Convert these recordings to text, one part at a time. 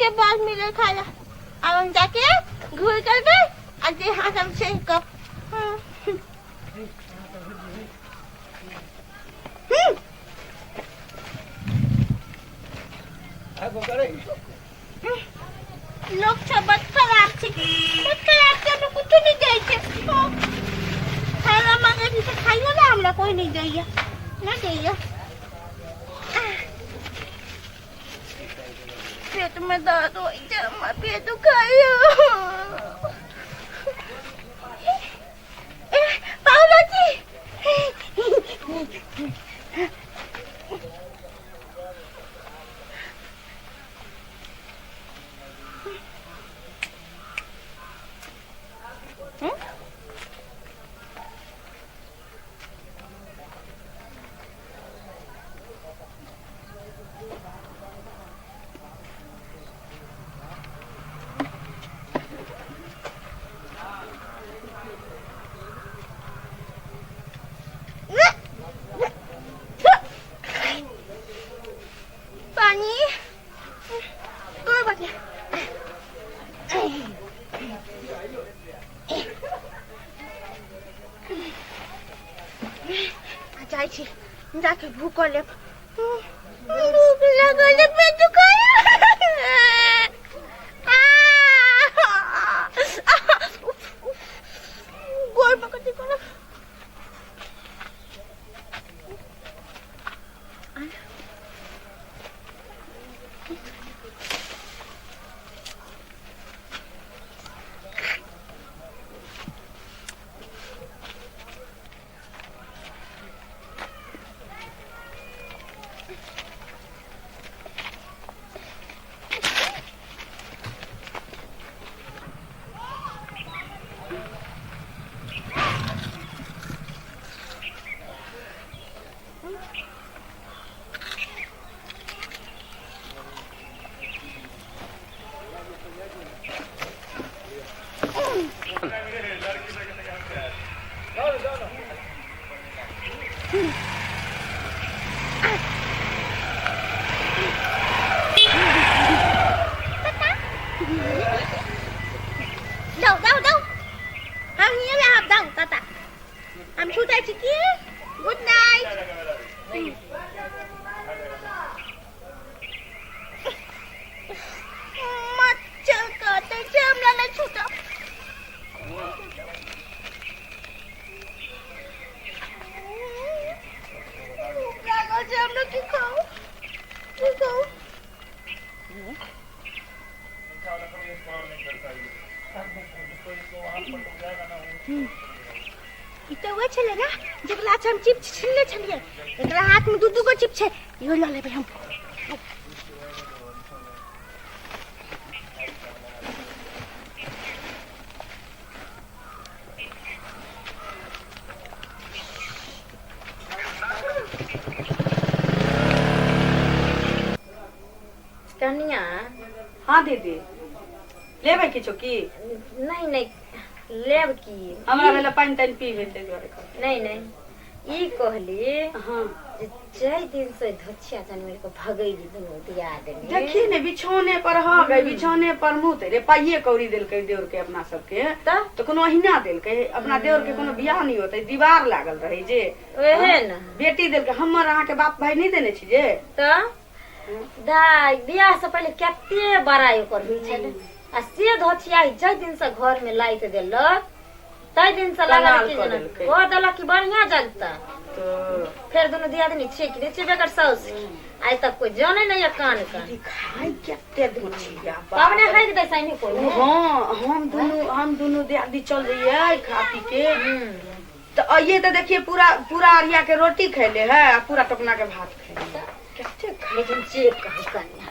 के बाद मिले खाया अब हम जाके घूर कर दे अजी हाँ हमसे को लोग सब खराब थे हमें कुछ नहीं गए खाना मांगे जिसे खाइयो ना हमला कोई नहीं गई ना गई पेट में दर्द हो जाए पेट दुखायो पाउला जी जाके भूख ले भूख लगले पेट दुखाया गोल पकड़ को ना đâu हम हिये में आप दाऊ ताता हम छूटाई छी की गुड नाइट मच्छर काटे छे हमरा नहीं छूटा लागल छे हम की खाओ इतो वे छले ना जकला हम चिप छिलने छलिए एकरा हाथ में दू गो चिप छे इहो ल लेबै हम कन्या। हाँ दीदी लेबे किछो की नहीं लेब की हमरा बेला पानी तानी पीबे ते दुआरे नहीं ई कहली हां जे जय दिन से धछिया जाने मेरे को भगैली दुनो दिया देनी देखी ने बिछौने पर हो गई बिछौने पर मुंह रे पाइए कौड़ी देल के देवर के अपना सब के तो कोनो अहिना देल के अपना देवर के कोनो बियाह नहीं होतै दीवार लागल रहे जे ओहे न बेटी देल के हमर अहाँ के बाप भाई नहीं देने छी जे त दाई बियाह से पहले कते बड़ाई कर हुई छले आ से धछिया जय दिन से घर में लाइट देलक तै दिन से लागल कि ओ देलक कि बढ़िया जलता तो फिर दोनों दिया देनी छे कि छे बेकर साउस आज तक कोई जाने नहीं कान का खाई कते धछिया हमने हाइ दे सही नहीं कोई हां हम दोनों दियादी चल रही खा पी के तो ये तो देखिए पूरा अरिया के रोटी खैले है पूरा टोकना के भात खैले लेकिन चेक कहू कन्या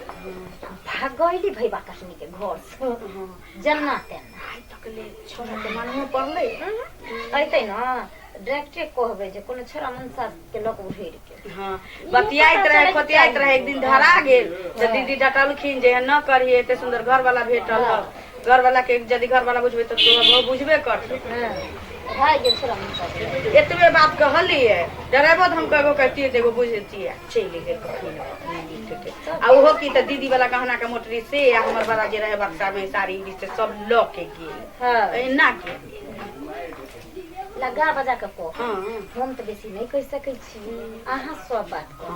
भागैली भैबा कसनी के घर से जन्ना तेना तकले छोरा के मनमे पड़ले अइतै न डायरेक्टे कहबे जे कोनो छोरा मनसा के लोक उठेर के हां बतियाइत रहे एक दिन धरा गेल जे दीदी डटलखिन जे न करिए एते सुंदर घर वाला भेटल घर वाला के यदि घर वाला बुझबे तो तोरा बुझबे करत भाई गेल छोरा मनसा एतबे बात कहलिए डरेबो हम कहबो करतिए देबो बुझतिए चली गेल आ ओहो की त दीदी वाला गहना के मोटरी से हमर वाला जे रहे बक्सा में साड़ी से सब ल के गेल हां एना के लगा बजा के को हां हम तो बेसी नहीं कह सकै छी आहा सब बात को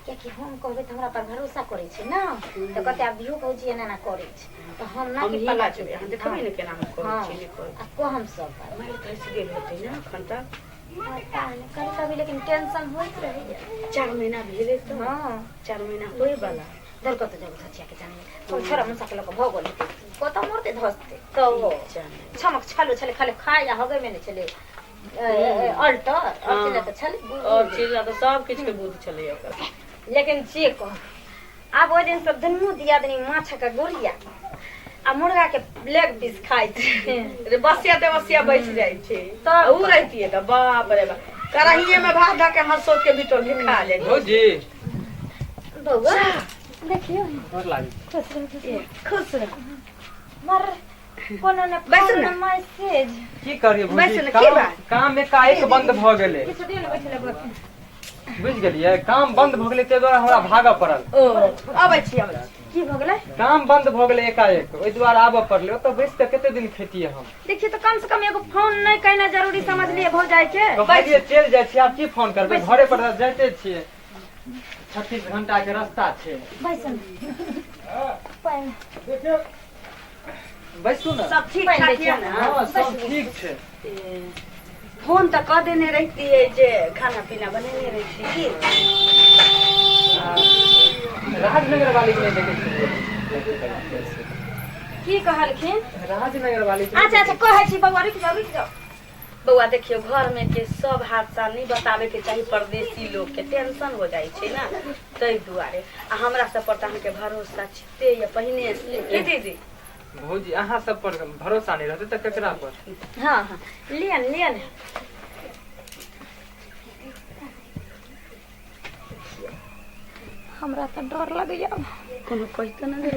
कि हम कहबे त हमरा पर भरोसा करै छी ना तो कहते अभियो भौजी एना ना करै छी तो हम ना हम के ही पता बात है हम देखबे न केना हम करै छी नहीं करै को हम सब बात मैं कैसे गेल होते ना अखन तक पता नहीं कभी कभी लेकिन टेंशन होइत रहे 4 महीना भेले तो हां 4 महीना होए वाला दर कत जब सचिया के जाने तो छोरा मन सकल को भगोल कत मरते धसते तो छमक छालो छले खाली खाया हगे में ने चले अल्टर और चले तो छले और चीज तो सब किछ के बुद्धि चले ओकर लेकिन चेक अब ओ दिन सब दुनू दिया दनी माछ का गोलिया आ मुर्गा के लेग पीस खाइत रे बसिया बैठ जाय छे तो उ रहतिए त बाप रे बाप कराहिए में भात धा के हंसो के भीतर के खा ले हो जी बउआ देखियो और लागी खुश रह मर कोनो ने बैठ फोन ना। मैसेज की करिए बैस भौजी न, की बात? काम में काहे बंद भ गेले किछु दिन बैठले बक बुझ गेलिए काम बंद भ गेले ते द्वारा हमरा भागा पड़ल ओ आबै छी की भ गेलै काम बंद भ गेले एकाएक ओइ द्वारा आबऽ पड़ले तो बैस के कते दिन खेतिए हम देखिए तो कम से कम एगो फोन नहीं कहना जरूरी समझ लिए भौ जाए के कहलिए चल जाय छी आप की फोन करबे घरे पर जाते छिए 36 घंटा के रास्ता छे बैसन पाइन बैसू ना सब ठीक ठाक है ना हां सब ठीक छे फोन तो कर देने रहती है जे खाना पीना बनेने रहती की राजनगर वाली के नहीं देखे की कहलखिन राजनगर वाली अच्छा कहै छी बउआ रुक जाओ बउआ देखियो घर में के सब हादसा नहीं बतावे के चाहिए परदेसी लोग के टेंशन हो जाय छे ना तै दुआरे आ हमरा सब पर त के भरोसा छिते या पहिने से की दीदी भौजी अहाँ सब पर भरोसा नहीं रहते त केकरा पर हां हां लियन हमरा तो डर लगैया कोनो कहितो ना दे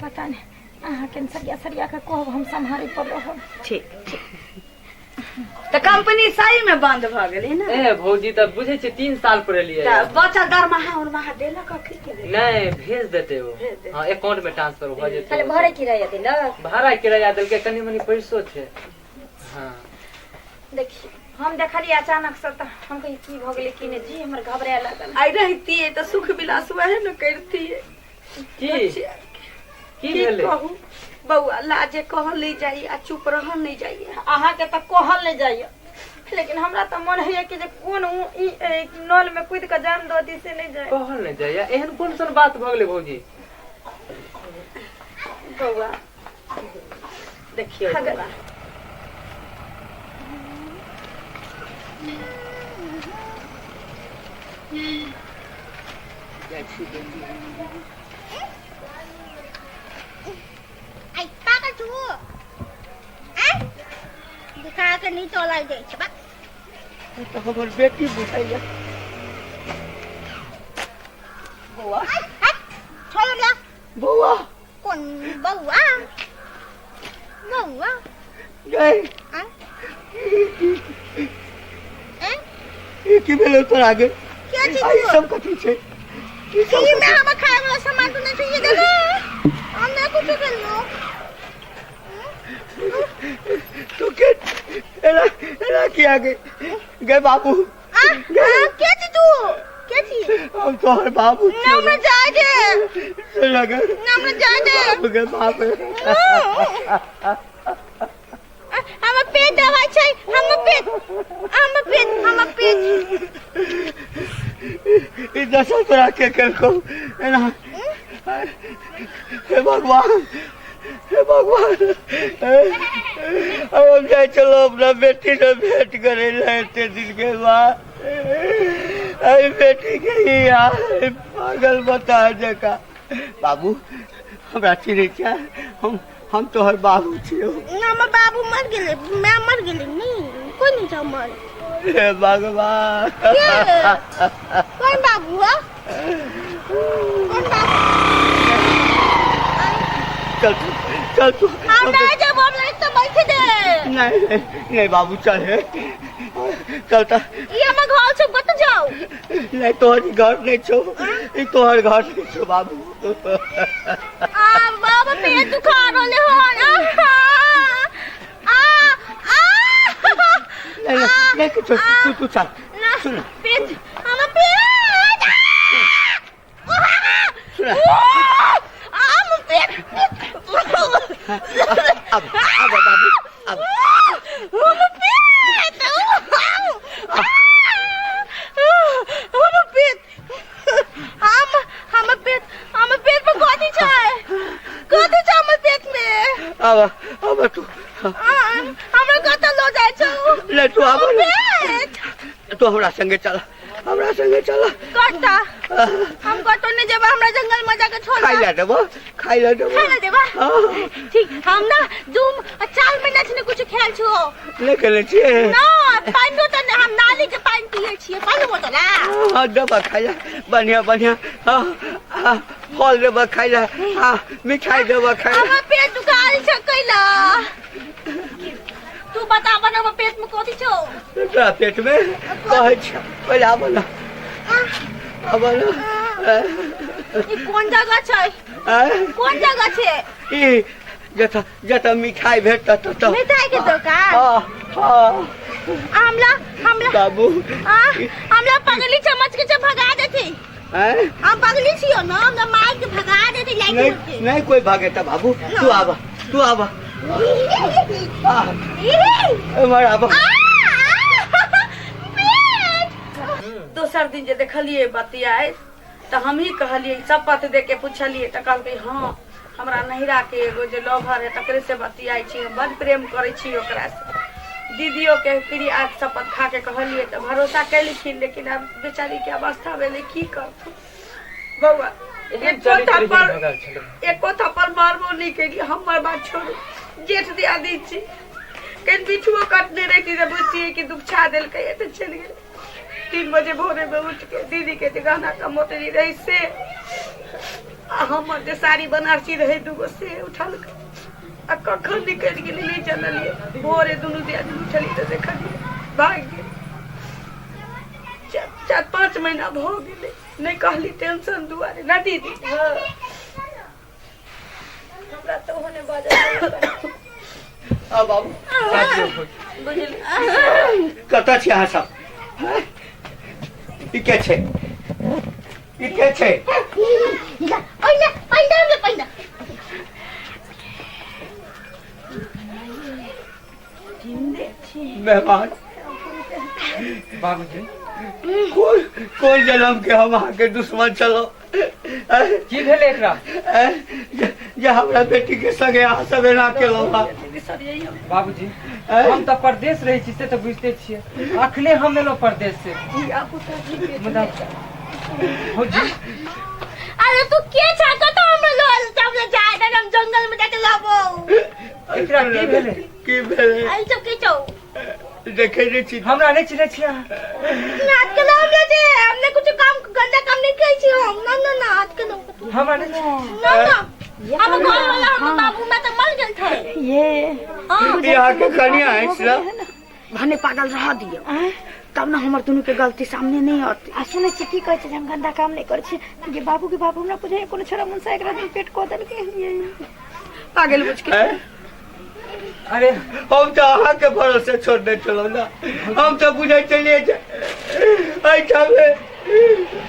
पता नहीं अहाँ के सरिया के कहब हम संभारे पर रहब ठीक तो कंपनी सही में बंद भ गेली ना। ए भौजी तब बुझे छी 3 साल पर लिए तो बच्चा दरमाहा उरमाहा देलक अखी के दे। नहीं भेज देते हो भेज देते। हाँ अकाउंट में ट्रांसफर हो खाली जेते भरे किराया दिलक। भाड़ा किराया दिल के कनी मनी पैसो थे। हाँ देखिए हम देखली अचानक से तो हम कही की भ गेलै की ने जी हमर घबराए लागल। आई रहती है तो सुख विलास वह न करती है। की भेले कहू बउआ लाजे कहल नहीं जाइए आ चुप रहल नहीं जाइए। अहाँ के तो कहल नहीं जाइए लेकिन हमरा तो मन है कि जे कोन ई नल में कूद के जान दो दी से नहीं जाए। कहल नहीं जाए एहन कोन सन बात भ गेलै भौजी। बउआ देखियो बउआ आई पागल छु आ दिखा के नहीं चलाई जाय छै बा। तो हमर बेटी बुझाइया बउआ छोड़ ला बउआ कौन बउआ बउआ गई आ ये की भेलो तोर आगे क्या चीज आई सब कथी छै ई में हम खाए वाला सामान तो नहीं चाहिए देखो हमने कुछ कर लो तो के एला की आगे गए बाबू आ क्या चीज तू क्या चीज हम तोहर बाबू ना में जाए दे चला गए ना में जाए दे गए बाबू हम पेट दवाई छै हम पेट ई दशा तोरा के को एना हे भगवान हम जाए चलो अपना बेटी से भेंट करे लेते दिन के बाद अरे बेटी के ही यार पागल बता जका बाबू हमरा चिन्हे क्या हम तोहर बाबू छियो। हमर बाबू मर गेले मैं मर गेले नहीं कोई नहीं था मर हे भगवान कौन बाबू है कौन बाबू चल तू हम नहीं जब हम नहीं तो बैठ दे नहीं बाबू चल चलता ये हम घर से बत जाओ नहीं तोहर घर नहीं छो ई तोहर घर नहीं छो बाबू बाबा पेट दुखा रहले हो नहीं कुछ तू चल सुन पेट हम पेट सुन हम पेट अब बाबू अब हम पेट हम पेट में गोदी छै हमर पेट में अब तू हमरा कत लो जाय छौ ले तू अब पेट तू हमरा संगे चल कटा हम कतो नहीं जेबा हमरा जंगल में जाके छोड़ खाई ले देबो ठीक हम ना धूम 4 महीना से कुछ खेल छो ले के ले छिए ना पानी तो हम नाली के पानी पिए छिए पानी बोतल हां दबा खाई बढ़िया फल देबा खाई ले मिठाई देबा खाई हम पेट दुखाई छ कैला तू बता बना पेट में कथि छौ तोरा पेट में कहै छ पहिले आब ना ई कोन जगह छै कोन जगह छै ई जता मिठाई भेटत त मिठाई के दुकान हमला बाबू हमला पगली चम्मच के भगा देती हम पगली छियो ना हम मार के भगा देती लाइक नहीं कोई भागे त बाबू तू आवा दोसर दिन जे देखलिए बतियाए तो हम ही कहलिए शपथ दे के पूछलिए तो कहलकै हाँ हमरा नहिरा के एगो जे लवर है तकरे से बतियाई छी हम बड़ प्रेम करे छी ओकरा से दीदियों के क्रिया शपथ खा के कहलिए तो भरोसा कैलखिन लेकिन अब बेचारी के अवस्था भेले की करथु बउआ एको थप्पड़ मारबो नहीं केली हमर बात छोड़ू जेठ दिया दी छी कहीं बिछुओ कटने रहती जब बुझिए कि दुख छा दिल के तो चल गए 3 बजे भोरे में उठ के दीदी के गहना का मोटरी रही से हम जे साड़ी बनारसी रहे दूगो से उठल कखन निकल गेली नहीं जानलिए भोरे दुनू दिया उठली तो देखलिए भाग गेल। 4-5 महीना भ गेलै नहीं कहली टेंशन दुआरे ना दीदी। हमरा तो होने बाजा आ बाबू बुझली कतऽ छी अहाँ सब? ई के छै? ई के छै? मेहमान बाबूजी कोन जन्म के हम अहाँ के दुश्मन छलौ? की भेलै एकरा? जे हमरा बेटी के संगे अहाँ सब एना केलौ? बाबूजी हम तो परदेश रही छी से तो बुझते छियै। अखने हम एलो परदेश से। मुदा भौजी अरे तू के चाहता तो हम लोग जब जाए त हम जंगल में जाके लाबो। एकरा की भेलै? की भेलै? आई सब के छौ देखे नहीं छी। हमरा नहीं चिन्है छियै। नाट के नाम ले जे हमने कुछ काम गंदा काम नहीं करै छी हम। ना ना ना हाथ के नाम हमरा नहीं ना ना हम घर वाला हम बाबू में तो मर गेल थे। ये यहाँ के कनिया है ना? भने पागल रह दियो तब ना हमर दुनू के गलती सामने नहीं आती। आ सुनै छी की कहै छै जे हम गंदा काम नहीं करै छी। ये बाबू के बाबू हमरा बुझे कोनो छोरा मुंसा एकरा दिन पेट को देलकै। पागल बुझ के अरे हम तो अहाँ के भरोसे छोड़ने चलो ना। हम तो बुझे चलिए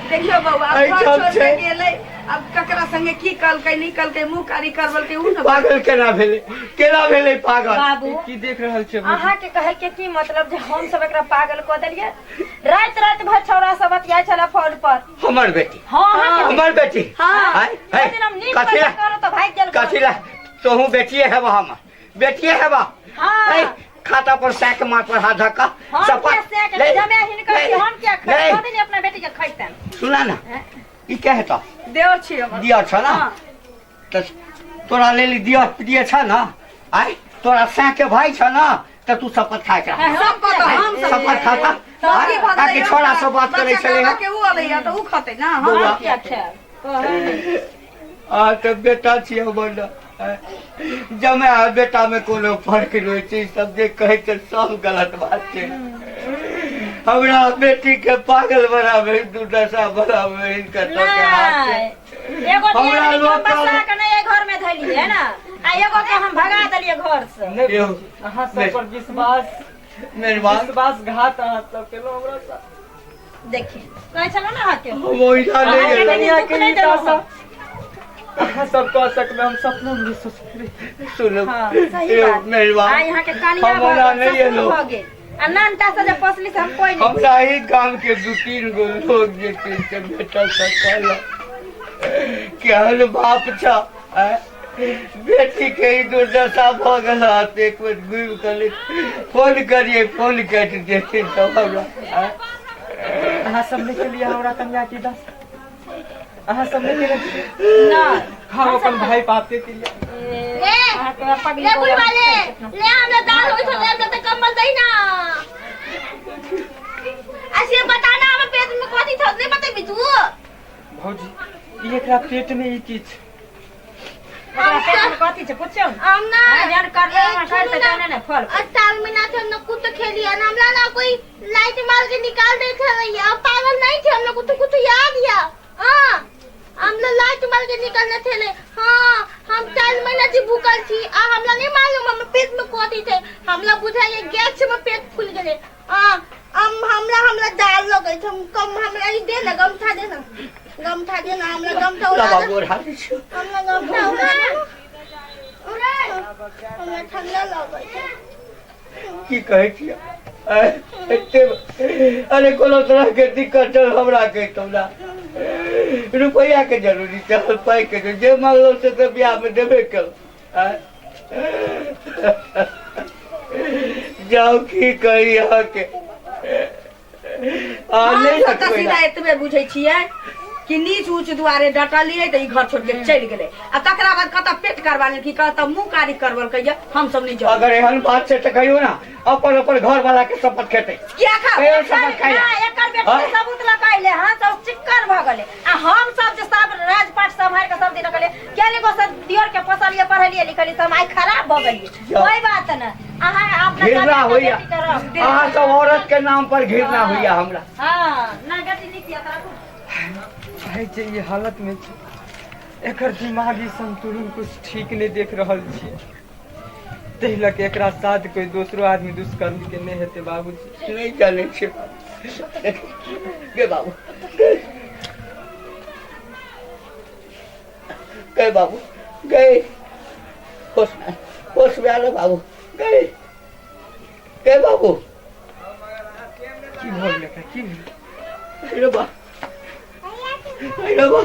देखियो बाबा आई घर सब छोड़ छै। के गेलै। अब ककरा संगे की कलकै नहीं कलकै मुंह कारी करबलकै उ न पागल केना भेलै? केना भेलै पागल? बाबू की देख रहल छियै? अहाँ के कहे के की मतलब जे हम सब एकरा पागल क देलियै? रात रात भर छौरा सब बतियाय छला फोन पर। हमर बेटी हां हमर बेटी हां है दिन हम नींद कथी पर ला करो तो भाग गेल। कथी ला तोहू बेटिए हेबा? हमर बेटिए हेबा? हां खाता पर सैक मार पर हाथ धक्का हम कैसे के जमे हिनकर कि हम क्या खै दिन अपना बेटी के खैतन। सुना ना ई क्या हेता? देव छी हमर दिया छ ना त तोरा लेली दिया छ ना। आइ तोरा सैक के भाई छ ना त तू शपथ खा के सब पता हम सब शपथ खाता ताकि छोरा सब बात करे छले ना के उ अलैया त उ खते ना हम बौआ। क्या खाए। आ त बेटा छी हमर ना। जमे आ बेटा में कोनो फर्क नहीं छै। सब जे कहै छै सब गलत बात छै। हमरा बेटी के पागल बनावे दुर्दशा बनावे इनका तो के हाथ से। एगो हमरा दिया लोग बच्चा के नहीं घर में धैली है ना। आ एगो के हम भगा देलिए घर से। नहीं अहाँ सब पर विश्वासघात अहाँ सब केलो हमरा साथ। देखिए कहै छलो ना अहाँ के हम ओइठा नहीं अहाँ गेल। कनिया के नहीं देलौ। अहाँ सब कह सकबे हम सपना में सोच रही। सुनो हां सही बात। मेहरबान आ यहाँ के कानिया हमरा नहीं एलो। हो गेल। आ नानटा से जे पसली से हम कोई नहीं। हमरा ही गांव के 2-3 गो लोग जे से बेटा से कहला केहन बाप छ बेटी के ही दुर्दशा भ गेल। एक बेर घुम के फोन करिए फोन काट देते सब हमरा। अहाँ सब ने के लिए हमरा कन्या की दस अहाँ सब ने के लिए ना हम अपन भाई बाप के लिए ले ले बुढ़वा ले हमरा दाल होई तो ले त कम्बल दई ना। ऐसे बताना हमर पेट में कथि छ नहीं बतेबी तू। भौजी ई एकरा पेट में ई की छै? हमरा पेट में कथि छै पूछो। हम ना जान कर ले हम कर त जाने ना फल। अस्पताल में ना थे हम लोग कुछ खेलिया ना हमला ना कोई लाइट मार के निकाल दे थे भैया। पागल नहीं थे हम लोग कुछ याद या। हां हम लोग लाइट मार के निकलने थे ले। हां हम 4 महीना से भूखल थी। आ हमला नहीं मालूम हम पेट में कथि थे। हमला बुझाइए गैस में पेट फूल गेले। हां हमरा दाल लगे थे कम हमरा ई दे ना गमछा दे ना हमरा गमछा उड़ा दे। हमरा गमछा उड़ा हमरा ठंडा लगे छै। की कहै छी? अरे कोनो तरह के दिक्कत चल हमरा कहतौ ना। रुपया के जरूरी चल पाई के जे मांगलो से तो ब्याह में देबे कल। जाओ की कही यहाँ के नहीं सकबै ना। एतबे बुझै छियै कि नीच ऊंच दुआरे डटलिए त ई घर छोड़ के चल गेले। आ तकरा बाद कत पेट करवाने की कत मुंह कारी करवल कहिया हम सब नहीं जाओ। अगर एहन बात से त कहियो ना अपन घर वाला के शपथ खेते क्या खा शपथ खाई एकर बेटी के सबूत लगाइले हां सब चिक्कर भ गेले। आ हम सब जे सब राजपाट संभाल के सब दिन रखले केले गो सब दियर के फसलिए पढ़लिए लिखलिए सब आई खराब भ गेलिए। कोई बात ना घृणा होइया अहाँ सब औरत के नाम पर घृणा होइया हमरा भाई जे ये हालत में छै एकर दिमागी संतुलन कुछ ठीक नहीं देख रहल छियै ताहि लऽ के एकरा साथ कोई दोसरो आदमी दुष्कर्म के नहीं हेतै बाबूजी। नहीं जाने छे गे बाबू गए बाबू गए होश में आलो बाबू गए गए बाबू की भऽ गेलै की भेलै अरे बा अरे बा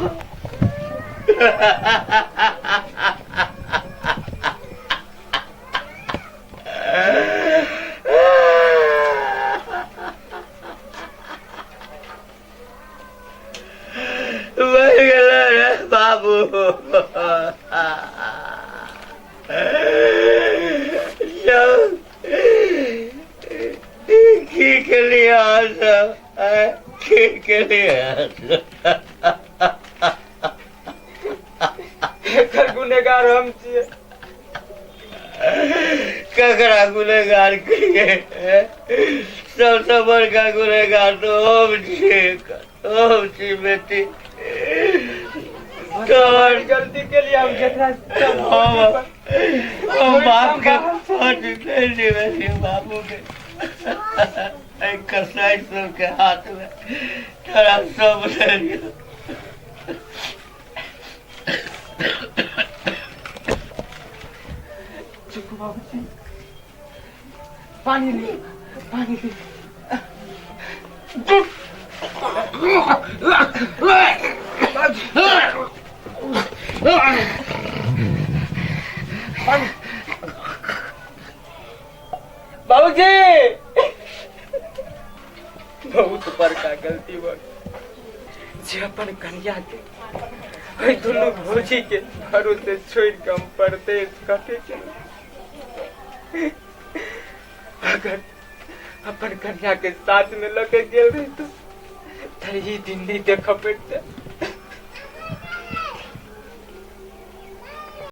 मर गेलो रे बाबू की के लिए की के लिए एकर गुनेगार हम छियै। ककरा गुनेगार करिए सबसे बड़का गुनेगार तो हम छी बेटी गलती के लिए हम जेकरा हम बाप के छोड़ दे बेटी बाबू के कसाई सब के हाथ में थोड़ा सब ले लियो। चुप बाबूजी पानी ले पानी ले बाबूजी बहुत बड़का गलती बा जे अपन कन्या के दोनों भौजी के घरों से छोड़ के हम परदेश कटे चले। अगर अपन कन्या के साथ में लगे गेल रही तो ई दिन नहीं देख पेट